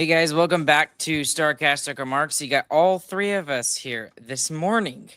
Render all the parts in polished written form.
Hey guys, welcome back to Starcastic Remarks. You got all three of us here this morning.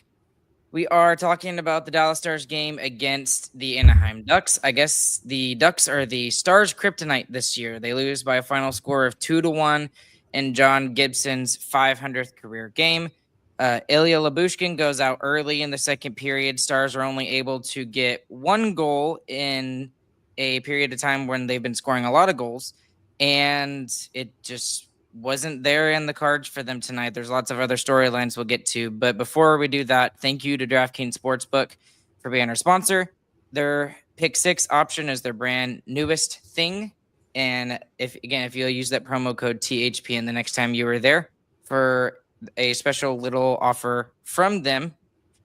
We are talking about the Dallas Stars game against the Anaheim Ducks. I guess the Ducks are the Stars' kryptonite this year. They lose by a final score of 2-1 in John Gibson's 500th career game. Ilya Lyubushkin goes out early in the second period. Stars are only able to get one goal in a period of time when they've been scoring a lot of goals, and it just wasn't there in the cards for them tonight. There's lots of other storylines we'll get to, but before we do that, thank you to DraftKings Sportsbook for being our sponsor. Their Pick 6 option is their brand newest thing, and if you'll use that promo code THPN the next time you are there for a special little offer from them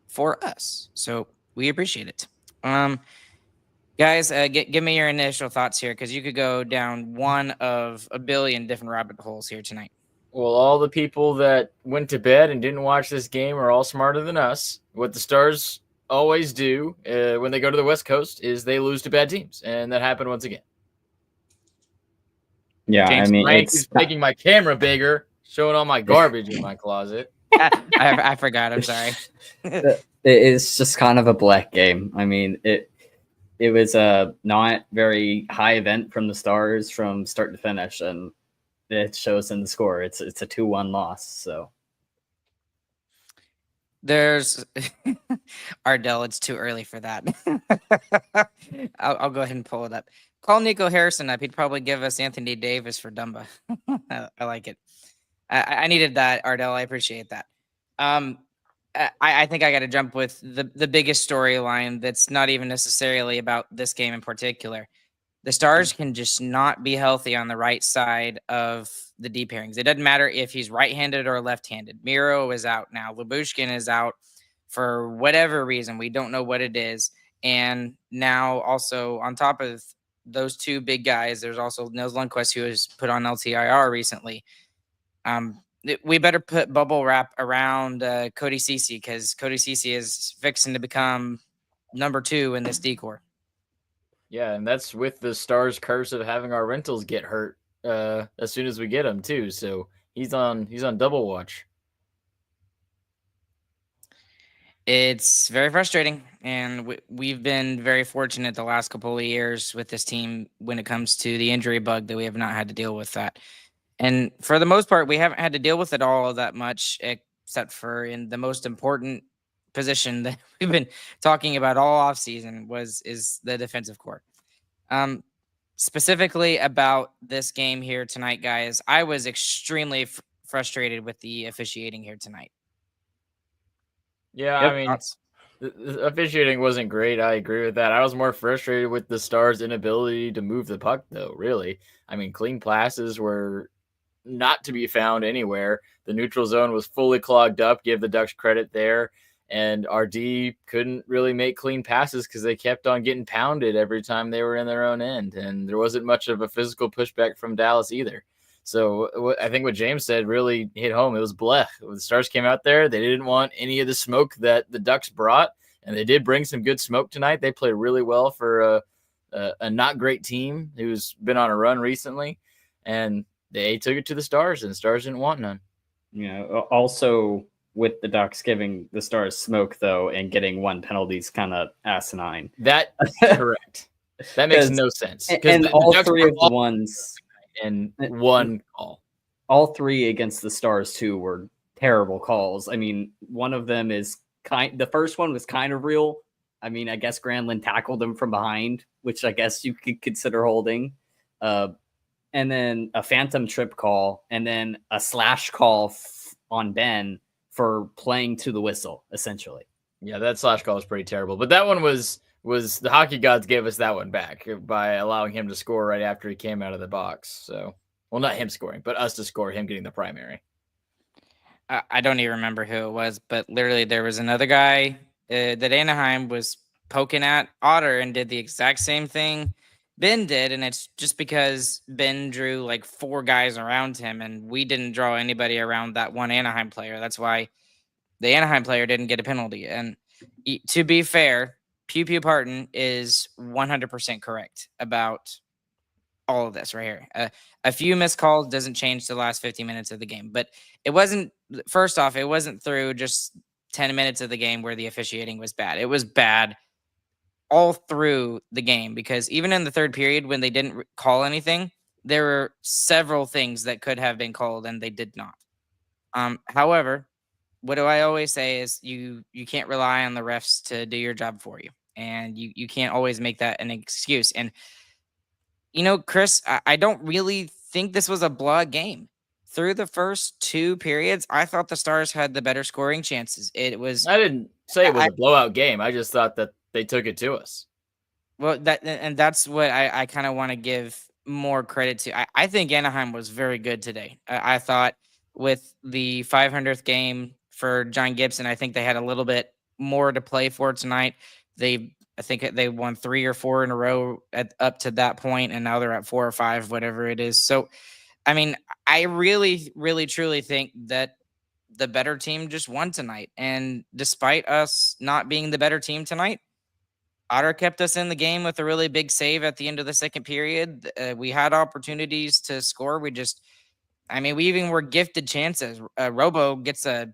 for us, so we appreciate it. Guys, give me your initial thoughts here, because you could go down one of a billion different rabbit holes here tonight. Well, all the people that went to bed and didn't watch this game are all smarter than us. What the Stars always do when they go to the West Coast is they lose to bad teams, and that happened once again. Yeah, James I mean, Frank is making my camera bigger, showing all my garbage in my closet. I forgot. I'm sorry. It's just kind of a black game. I mean, it was a not very high event from the Stars from start to finish, and it shows in the score. It's a 2-1 loss. So there's Ardell. It's too early for that. I'll go ahead and pull it up. Call Nico Harrison up. He'd probably give us Anthony Davis for Dumba. I like it. I needed that, Ardell. I appreciate that. I think I got to jump with the biggest storyline that's not even necessarily about this game in particular. The Stars can just not be healthy on the right side of the D pairings. It doesn't matter if he's right-handed or left-handed. Miro is out now. Lyubushkin is out for whatever reason. We don't know what it is. And now also on top of those two big guys, there's also Nils Lundqvist, who was put on LTIR recently. We better put bubble wrap around Cody Ceci, because Cody Ceci is fixing to become number 2 in this decor. Yeah, and that's with the Stars' curse of having our rentals get hurt as soon as we get them too. So he's on double watch. It's very frustrating, and we've been very fortunate the last couple of years with this team when it comes to the injury bug, that we have not had to deal with that. And for the most part, we haven't had to deal with it all that much, except for in the most important position that we've been talking about all offseason is the defensive core. Specifically about this game here tonight, guys, I was extremely frustrated with the officiating here tonight. Yeah, I mean, the officiating wasn't great. I agree with that. I was more frustrated with the Stars' inability to move the puck, though, really. I mean, clean passes were not to be found anywhere. The neutral zone was fully clogged up. Give the Ducks credit there. And our D couldn't really make clean passes because they kept on getting pounded every time they were in their own end. And there wasn't much of a physical pushback from Dallas either. So I think what James said really hit home. It was blech. When the Stars came out there, they didn't want any of the smoke that the Ducks brought. And they did bring some good smoke tonight. They played really well for a not great team who's been on a run recently. And they took it to the Stars, and the Stars didn't want none. You know, also with the Ducks giving the Stars smoke, though, and getting one penalty is kind of asinine. That's correct. That makes no sense. And all three of the ones and one call. All three against the Stars, too, were terrible calls. I mean, one of them is the first one was kind of real. I mean, I guess Granlund tackled him from behind, which I guess you could consider holding. And then a phantom trip call, and then a slash call on Ben for playing to the whistle, essentially. Yeah, that slash call was pretty terrible. But that one was the hockey gods gave us that one back by allowing him to score right after he came out of the box. So, well, not him scoring, but us to score, him getting the primary. I don't even remember who it was, but literally there was another guy that Anaheim was poking at Otter and did the exact same thing Ben did, and it's just because Ben drew like 4 guys around him, and we didn't draw anybody around that one Anaheim player. That's why the Anaheim player didn't get a penalty. And to be fair, Pew Pew Parton is 100% correct about all of this right here. A few missed calls doesn't change the last 50 minutes of the game, but it wasn't. First off, it wasn't through just 10 minutes of the game where the officiating was bad. It was bad all through the game because even in the third period when they didn't call anything, there were several things that could have been called and they did not. However, what do I always say is you can't rely on the refs to do your job for you, and you can't always make that an excuse. And Chris, I don't really think this was a blowout game. Through the first two periods, I thought the Stars had the better scoring chances. It was I didn't say it was I, a blowout game. I just thought that they took it to us. well, that's what I kind of want to give more credit to. I think Anaheim was very good today. I thought with the 500th game for John Gibson, I think they had a little bit more to play for tonight. I think they won 3 or 4 in a row up to that point, and now they're at 4 or 5, whatever it is. So, I mean, I really, really, truly think that the better team just won tonight. And despite us not being the better team tonight, Otter kept us in the game with a really big save at the end of the second period. We had opportunities to score. We even were gifted chances. Robo gets I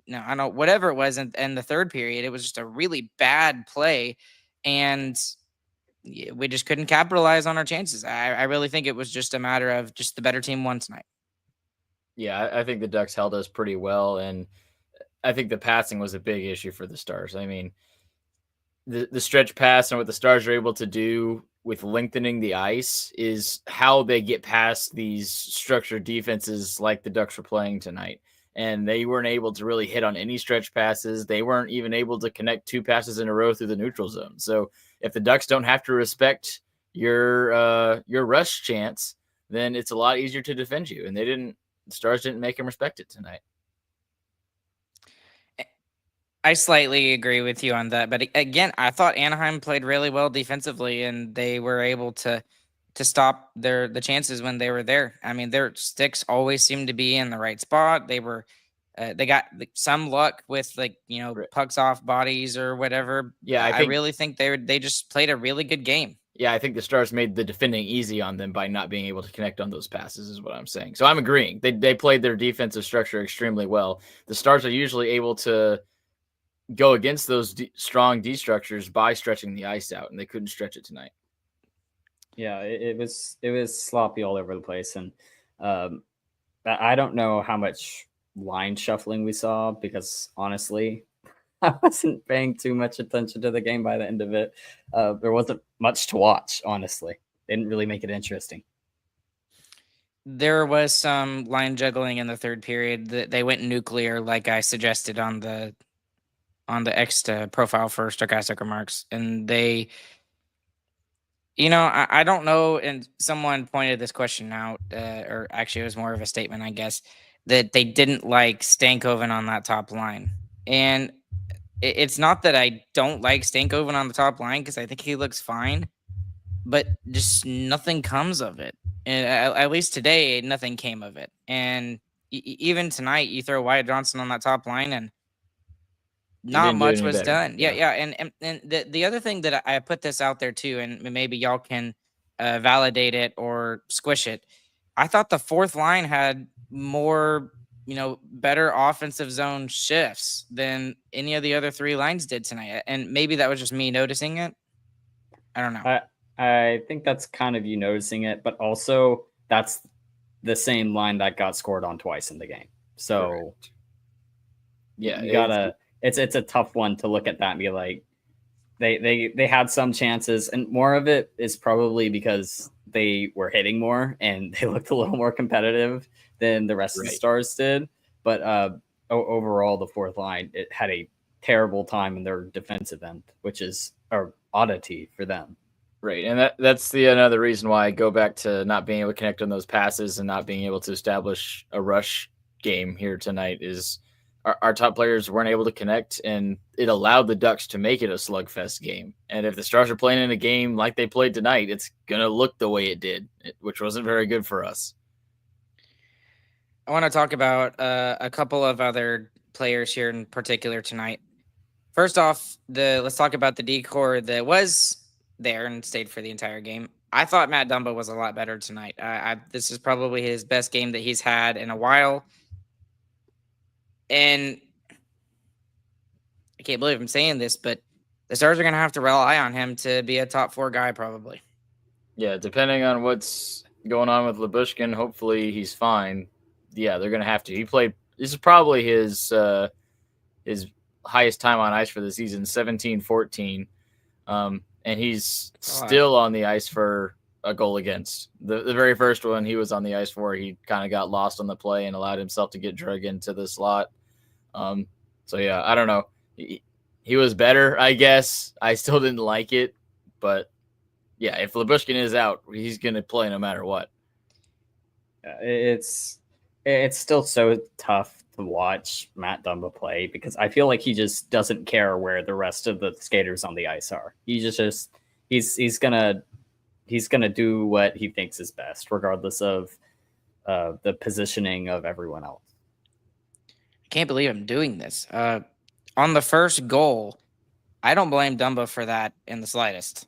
don't know, whatever it was in the third period. It was just a really bad play, and we just couldn't capitalize on our chances. I really think it was just a matter of just the better team won tonight. Yeah, I think the Ducks held us pretty well, and I think the passing was a big issue for the Stars. I mean, the stretch pass and what the Stars are able to do with lengthening the ice is how they get past these structured defenses like the Ducks were playing tonight. And they weren't able to really hit on any stretch passes. They weren't even able to connect 2 passes in a row through the neutral zone. So if the Ducks don't have to respect your rush chance, then it's a lot easier to defend you. And the Stars didn't make them respect it tonight. I slightly agree with you on that, but again, I thought Anaheim played really well defensively, and they were able to stop the chances when they were there. I mean, their sticks always seemed to be in the right spot. They got some luck with pucks off bodies or whatever. Yeah, I really think they just played a really good game. Yeah, I think the Stars made the defending easy on them by not being able to connect on those passes is what I'm saying. So I'm agreeing. They played their defensive structure extremely well. The Stars are usually able to go against those strong D structures by stretching the ice out, and they couldn't stretch it tonight. Yeah, it was sloppy all over the place, and I don't know how much line shuffling we saw because honestly, I wasn't paying too much attention to the game by the end of it. There wasn't much to watch, honestly. They didn't really make it interesting. There was some line juggling in the third period. They went nuclear, like I suggested on the X profile for Starcastic Remarks, and they, I don't know. And someone pointed this question out, or actually, it was more of a statement, I guess, that they didn't like Stankoven on that top line, and it's not that I don't like Stankoven on the top line because I think he looks fine, but just nothing comes of it. And at least today, nothing came of it. And even tonight, you throw Wyatt Johnson on that top line, and not much was done. Yeah. And the other thing that I put this out there too, and maybe y'all can validate it or squish it. I thought the fourth line had more, better offensive zone shifts than any of the other 3 lines did tonight. And maybe that was just me noticing it. I don't know. I think that's kind of you noticing it, but also that's the same line that got scored on twice in the game. So correct. Yeah, you gotta. It's a tough one to look at that and be like, they had some chances, and more of it is probably because they were hitting more and they looked a little more competitive than the rest of the Stars did. But overall, the fourth line, it had a terrible time in their defensive end, which is an oddity for them. Right, and that's another reason why I go back to not being able to connect on those passes and not being able to establish a rush game here tonight is our top players weren't able to connect, and it allowed the Ducks to make it a slugfest game. And if the Stars are playing in a game like they played tonight, it's going to look the way it did, which wasn't very good for us. I want to talk about a couple of other players here in particular tonight. First off, let's talk about the decor that was there and stayed for the entire game. I thought Matt Dumba was a lot better tonight. This is probably his best game that he's had in a while. And I can't believe I'm saying this, but the Stars are going to have to rely on him to be a top 4 guy, probably. Yeah, depending on what's going on with Lyubushkin, hopefully he's fine. Yeah, they're going to have to. This is probably his highest time on ice for the season, 17-14. And he's still on the ice for a goal against. The very first one he was on the ice for, he kind of got lost on the play and allowed himself to get dragged into the slot. So, yeah, I don't know. He was better, I guess. I still didn't like it. But, yeah, if Lyubushkin is out, he's going to play no matter what. It's still so tough to watch Matt Dumba play because I feel like he just doesn't care where the rest of the skaters on the ice are. He's gonna do what he thinks is best, regardless of the positioning of everyone else. I can't believe I'm doing this. On the first goal, I don't blame Dumba for that in the slightest.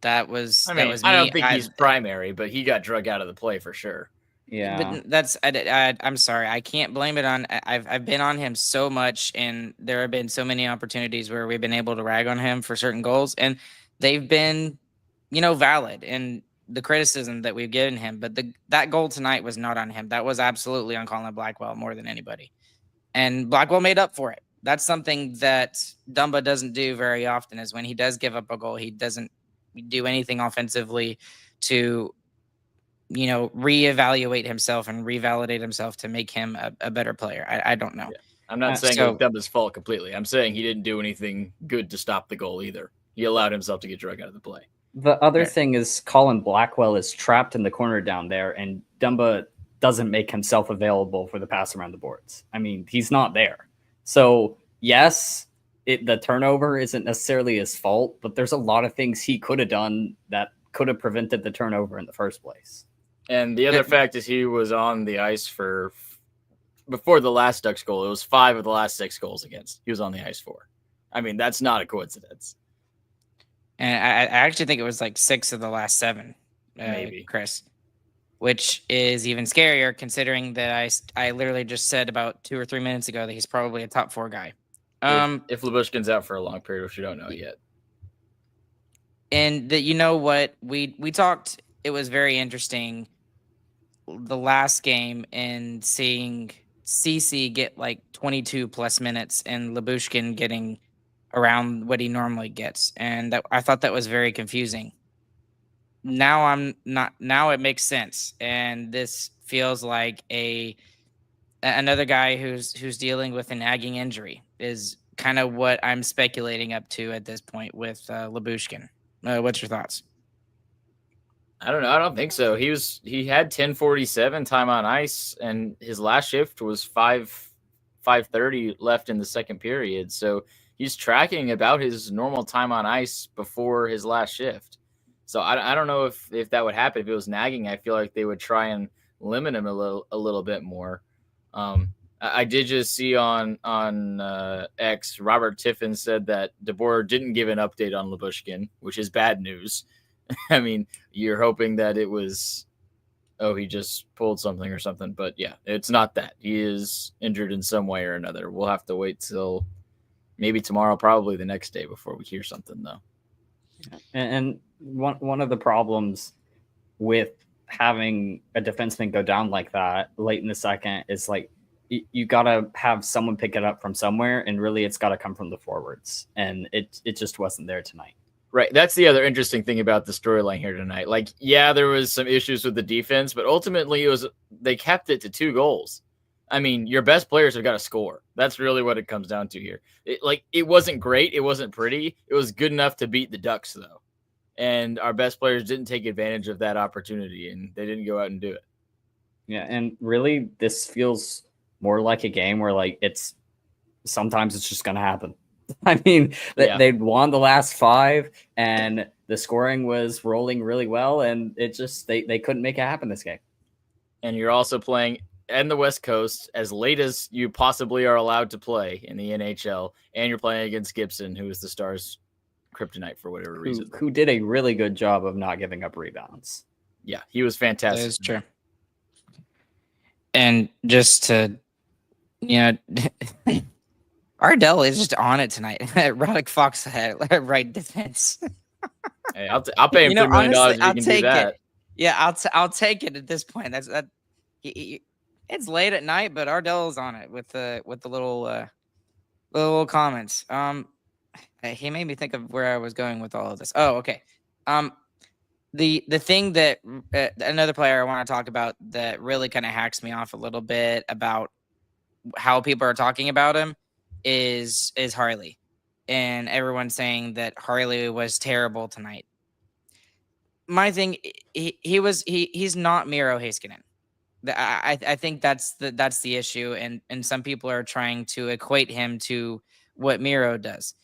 That was me. I don't think he's primary, but he got drug out of the play for sure. Yeah, but I'm sorry. I can't blame it on. I've been on him so much, and there have been so many opportunities where we've been able to rag on him for certain goals, and they've been, valid in the criticism that we've given him. But that goal tonight was not on him. That was absolutely on Colin Blackwell more than anybody, and Blackwell made up for it. That's something that Dumba doesn't do very often. Is when he does give up a goal, he doesn't do anything offensively to reevaluate himself and revalidate himself to make him a better player. I don't know. Yeah. I'm not saying it was Dumba's fault completely. I'm saying he didn't do anything good to stop the goal either. He allowed himself to get dragged out of the play. The other thing is Colin Blackwell is trapped in the corner down there, and Dumba doesn't make himself available for the pass around the boards. I mean, he's not there. So, yes, the turnover isn't necessarily his fault, but there's a lot of things he could have done that could have prevented the turnover in the first place. And the other fact is he was on the ice before the last Ducks goal. It was 5 of the last 6 goals against. He was on the ice for. I mean, that's not a coincidence. And I actually think it was like 6 of the last 7, maybe, Chris, which is even scarier considering that I literally just said about 2 or 3 minutes ago that he's probably a top 4 guy. If Lyubushkin's out for a long period, which we don't know yet. And what we talked, it was very interesting the last game and seeing CC get like 22 plus minutes and Lyubushkin getting around what he normally gets. And I thought that was very confusing. Now it makes sense. And this feels like another guy who's dealing with a nagging injury is kind of what I'm speculating up to at this point with Lyubushkin. What's your thoughts? I don't know. I don't think so. He had 10:47 time on ice, and his last shift was 5:30 left in the second period. So he's tracking about his normal time on ice before his last shift. So I don't know if that would happen if it was nagging. I feel like they would try and limit him a little bit more. I did just see on X, Robert Tiffin said that DeBoer didn't give an update on Lyubushkin, which is bad news. I mean, you're hoping that it was, he just pulled something or something. But, yeah, it's not that. He is injured in some way or another. We'll have to wait till maybe tomorrow, probably the next day before we hear something, though. And one of the problems with having a defenseman go down like that late in the second is, like, you got to have someone pick it up from somewhere, and really it's got to come from the forwards. And it just wasn't there tonight. Right. That's the other interesting thing about the storyline here tonight. Like, yeah, there was some issues with the defense, but ultimately they kept it to 2 goals. I mean, your best players have got to score. That's really what it comes down to here. It wasn't great. It wasn't pretty. It was good enough to beat the Ducks, though. And our best players didn't take advantage of that opportunity, and they didn't go out and do it. Yeah, and really, this feels more like a game where, like, sometimes it's just going to happen. I mean, they'd won the last 5, and the scoring was rolling really well, and it just they couldn't make it happen this game. And you're also playing in the West Coast as late as you possibly are allowed to play in the NHL, and you're playing against Gibson, who is the Stars' kryptonite for whatever reason. Who did a really good job of not giving up rebounds. Yeah, he was That fantastic. is true. And just to, Ardell is just on it tonight. Roddick Fox had right defense. Hey, I'll pay him $3 million if he I'll can take do that. it. Yeah, I'll take it at this point. It's late at night, but Ardell's on it with the little comments. He made me think of where I was going with all of this. Oh, okay. The thing that another player I want to talk about that really kind of hacks me off a little bit about how people are talking about him is Harley, and everyone's saying that Harley was terrible tonight. My thing, he's not Miro Heiskanen. I think that's the issue, and some people are trying to equate him to what Miro does.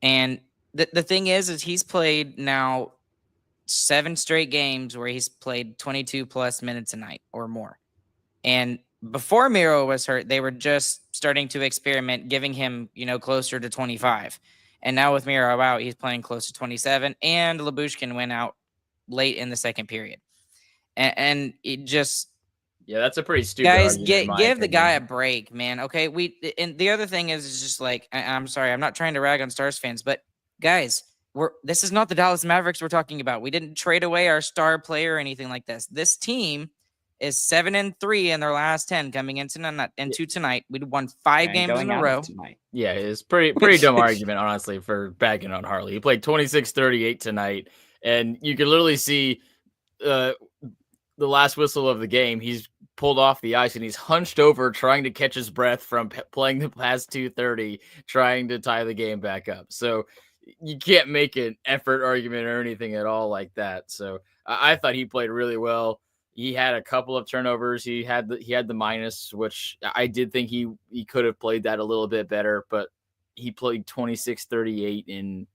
And the thing is he's played now 7 straight games where he's played 22 plus minutes a night or more. And before Miro was hurt, they were just starting to experiment, giving him, closer to 25. And now with Miro out, he's playing close to 27. And Lyubushkin went out late in the second period. And it just, yeah, that's a pretty stupid guys, argument, give the guy a break, man. Okay, and the other thing is just like, I'm sorry, I'm not trying to rag on Stars fans, but guys, this is not the Dallas Mavericks we're talking about. We didn't trade away our star player or anything like this. This team is 7-3 in their last 10 coming into tonight. We won 5 games in a row. Yeah, it's pretty dumb argument, honestly, for bagging on Harley. He played 26-38 tonight, and you can literally see the last whistle of the game. He's pulled off the ice and he's hunched over trying to catch his breath from playing the past 2:30, trying to tie the game back up. So you can't make an effort argument or anything at all like that. So I thought he played really well. He had a couple of turnovers. He had the minus, which I did think he could have played that a little bit better, but he played 26-38 and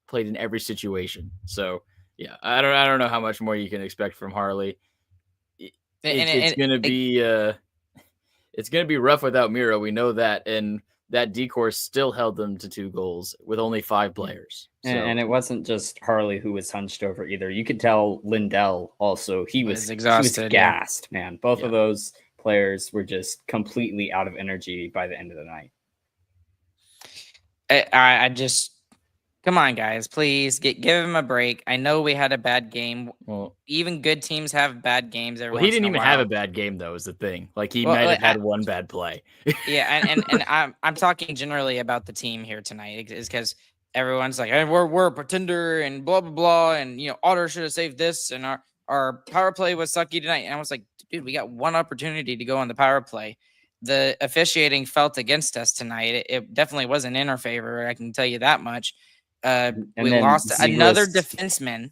played in every situation. So yeah, I don't know how much more you can expect from Harley. It's gonna be rough without Miro. We know that, and that decor still held them to 2 goals with only 5 players. So. And it wasn't just Harley who was hunched over either. You could tell Lindell also. He was exhausted. He was gassed, man. Both of those players were just completely out of energy by the end of the night. I just come on, guys, please give him a break. I know we had a bad game. Well, even good teams have bad games. He didn't even have a bad game, though, is the thing. Like he might have had one bad play. Yeah, and I'm talking generally about the team here tonight, is because everyone's like, hey, we're a pretender and blah blah blah, and Otter should have saved this, and our power play was sucky tonight. And I was like, dude, we got one opportunity to go on the power play. The officiating felt against us tonight. It definitely wasn't in our favor. I can tell you that much. We lost another defenseman.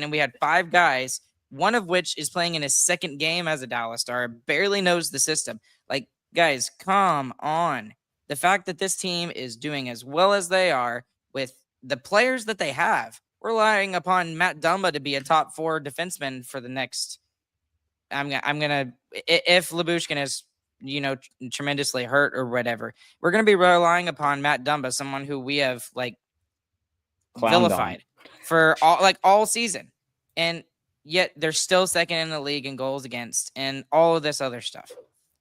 And we had 5 guys, one of which is playing in his second game as a Dallas Star, barely knows the system. Like, guys, come on. The fact that this team is doing as well as they are with the players that they have, relying upon Matt Dumba to be a top 4 defenseman for the next. I'm gonna if Lyubushkin is tremendously hurt or whatever, we're going to be relying upon Matt Dumba, someone who we have vilified for all season. And yet they're still second in the league in goals against and all of this other stuff.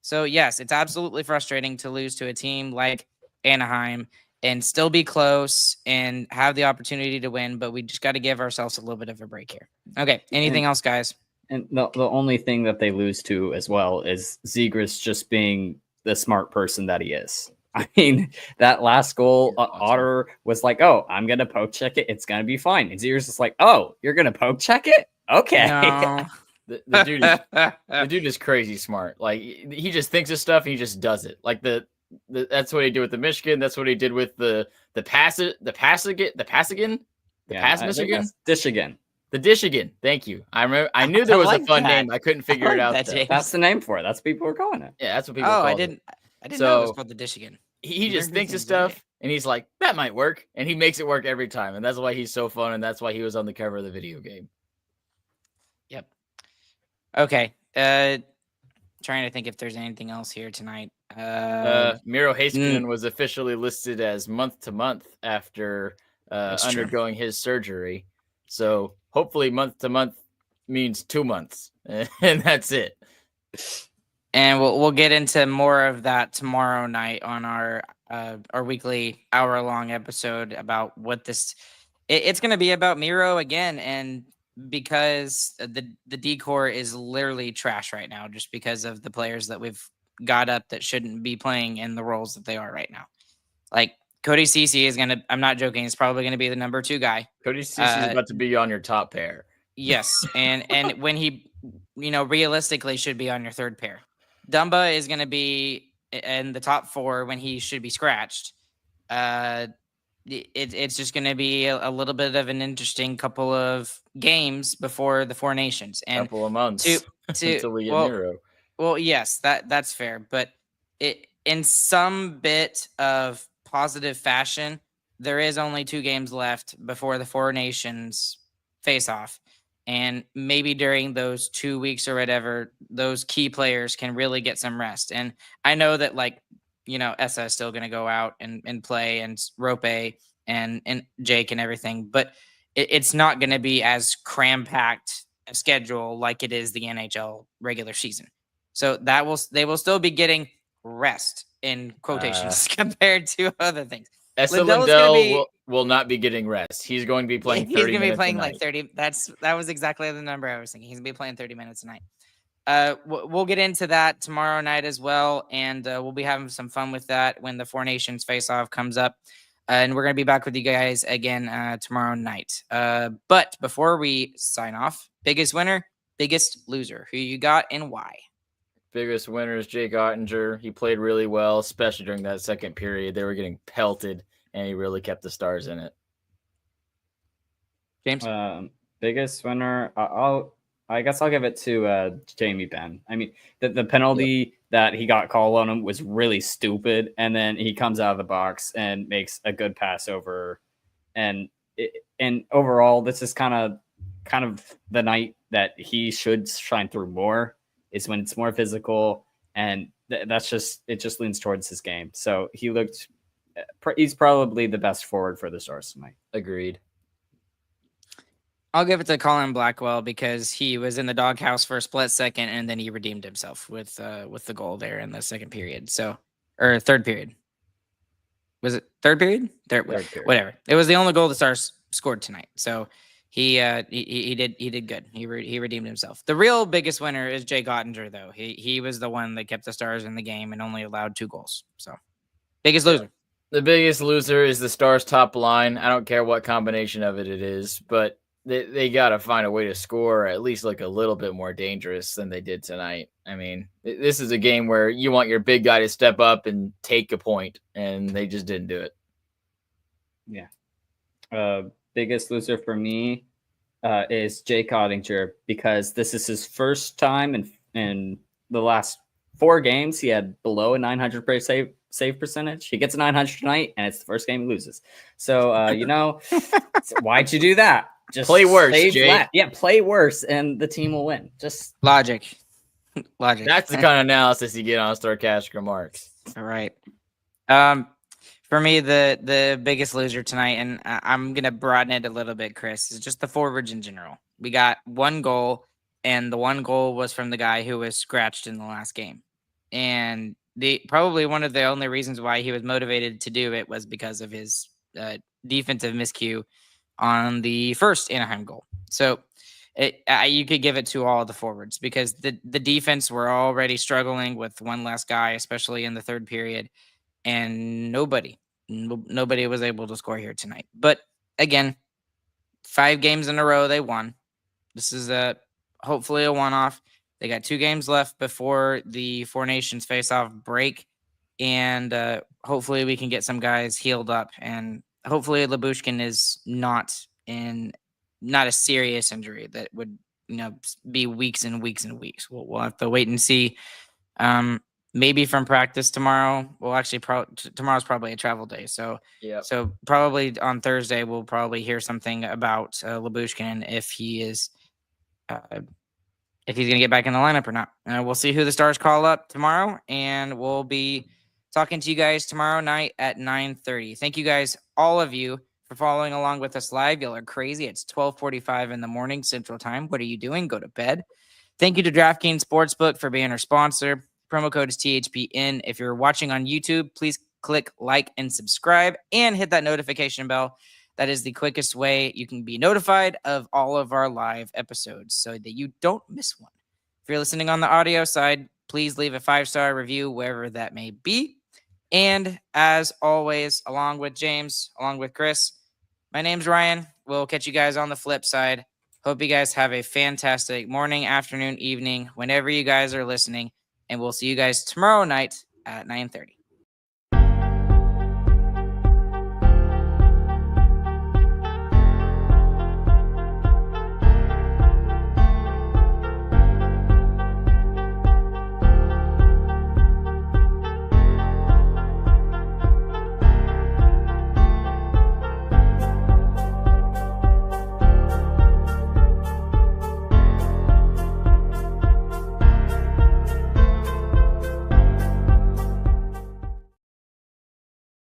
So yes, it's absolutely frustrating to lose to a team like Anaheim and still be close and have the opportunity to win, but we just got to give ourselves a little bit of a break here. Okay. Anything else, guys? And the only thing that they lose to as well is Zegras just being the smart person that he is. I mean, that last goal, Otter was like, oh, I'm going to poke check it. It's going to be fine. And Zegras is like, oh, you're going to poke check it? Okay. No. the dude is crazy smart. Like, he just thinks of stuff and he just does it. Like, that's what he did with the Michigan. That's what he did with the Dishigan. The Dishigan. Thank you. I remember. I knew there was a fun name. I couldn't figure it out. That's the name for it. That's what people are calling it. Yeah, that's what people call it. I didn't know it was called the Dishigan. He just thinks of stuff and he's like, that might work. And he makes it work every time. And that's why he's so fun. And that's why he was on the cover of the video game. Yep. Okay. Trying to think if there's anything else here tonight. Miro Heiskanen was officially listed as month to month after That's true. undergoing his surgery. So hopefully month to month means 2 months, and that's it. And we'll get into more of that tomorrow night on our weekly hour-long episode about what this. It's going to be about Miro again, and because the decor is literally trash right now, just because of the players that we've got up that shouldn't be playing in the roles that they are right now. Like Cody Cece is gonna. I'm not joking. He's probably going to be the number 2 guy. Cody Cece is about to be on your top pair. Yes, and when he, realistically should be on your 3rd pair. Dumba is going to be in the top 4 when he should be scratched. It's just going to be a little bit of an interesting couple of games before the 4 Nations, and couple of months until we get Miro. Well, yes, that's fair, but it in some bit of positive fashion, there is only 2 games left before the 4 Nations face off. And maybe during those 2 weeks or whatever, those key players can really get some rest. And I know that, Essa is still going to go out and play, and Rope and Jake and everything, but it's not going to be as cram-packed a schedule like it is the NHL regular season. So they will still be getting rest in quotations compared to other things. Essa Lindell will not be getting rest. He's going to be playing 30 minutes. He's going to be playing like 30. That was exactly the number I was thinking. He's going to be playing 30 minutes a night. We'll get into that tomorrow night as well, and we'll be having some fun with that when the 4 Nations face-off comes up. And we're going to be back with you guys again tomorrow night. But before we sign off, biggest winner, biggest loser. Who you got and why? Biggest winner is Jake Oettinger. He played really well, especially during that second period. They were getting pelted, and he really kept the Stars in it. James? Biggest winner, I guess I'll give it to Jamie Benn. I mean, the penalty that he got called on him was really stupid, and then he comes out of the box and makes a good pass over. And overall, this is kind of the night that he should shine through more. Is when it's more physical, and it just leans towards his game. So he's probably the best forward for the Stars tonight. Agreed. I'll give it to Colin Blackwell because he was in the doghouse for a split second, and then he redeemed himself with the goal there in the second period. Or 3rd period. Was it 3rd period? Third period. Whatever. It was the only goal the Stars scored tonight. So he did good. He redeemed himself. The real biggest winner is Jake Oettinger, though. He was the one that kept the Stars in the game and only allowed 2 goals. So biggest loser. The biggest loser is the Stars' top line. I don't care what combination of it is, but they got to find a way to score, or at least look a little bit more dangerous than they did tonight. I mean, this is a game where you want your big guy to step up and take a point, and they just didn't do it. Yeah. Biggest loser for me is Jake Oettinger, because this is his first time in the last 4 games he had below a 900 save percentage. He gets a 900 tonight, and it's the first game he loses. So why'd you do that? Just play worse, Jake. Yeah, play worse, and the team will win. Just logic. That's the kind of analysis you get on Starcastic Remarks. All right. For me, the biggest loser tonight, and I'm going to broaden it a little bit, Chris, is just the forwards in general. We got 1 goal, and the 1 goal was from the guy who was scratched in the last game. And probably one of the only reasons why he was motivated to do it was because of his defensive miscue on the first Anaheim goal. So you could give it to all the forwards, because the defense were already struggling with 1 less guy, especially in the 3rd period. And nobody was able to score here tonight. But again, 5 games in a row they won. This is hopefully a one-off. They got 2 games left before the 4 Nations face-off break, and hopefully we can get some guys healed up, and hopefully Lyubushkin is not a serious injury that would be weeks and weeks and weeks. We'll have to wait and see. Maybe from practice tomorrow. Well, actually, tomorrow's probably a travel day. So, So probably on Thursday, we'll probably hear something about Lyubushkin if he's going to get back in the lineup or not. We'll see who the Stars call up tomorrow, and we'll be talking to you guys tomorrow night at 9:30. Thank you guys, all of you, for following along with us live. Y'all are crazy. It's 12:45 in the morning Central Time. What are you doing? Go to bed. Thank you to DraftKings Sportsbook for being our sponsor. Promo code is THPN. If you're watching on YouTube, please click like and subscribe and hit that notification bell. That is the quickest way you can be notified of all of our live episodes so that you don't miss one. If you're listening on the audio side, please leave a 5-star review wherever that may be. And as always, along with James, along with Chris, my name's Ryan. We'll catch you guys on the flip side. Hope you guys have a fantastic morning, afternoon, evening, whenever you guys are listening. And we'll see you guys tomorrow night at 9:30.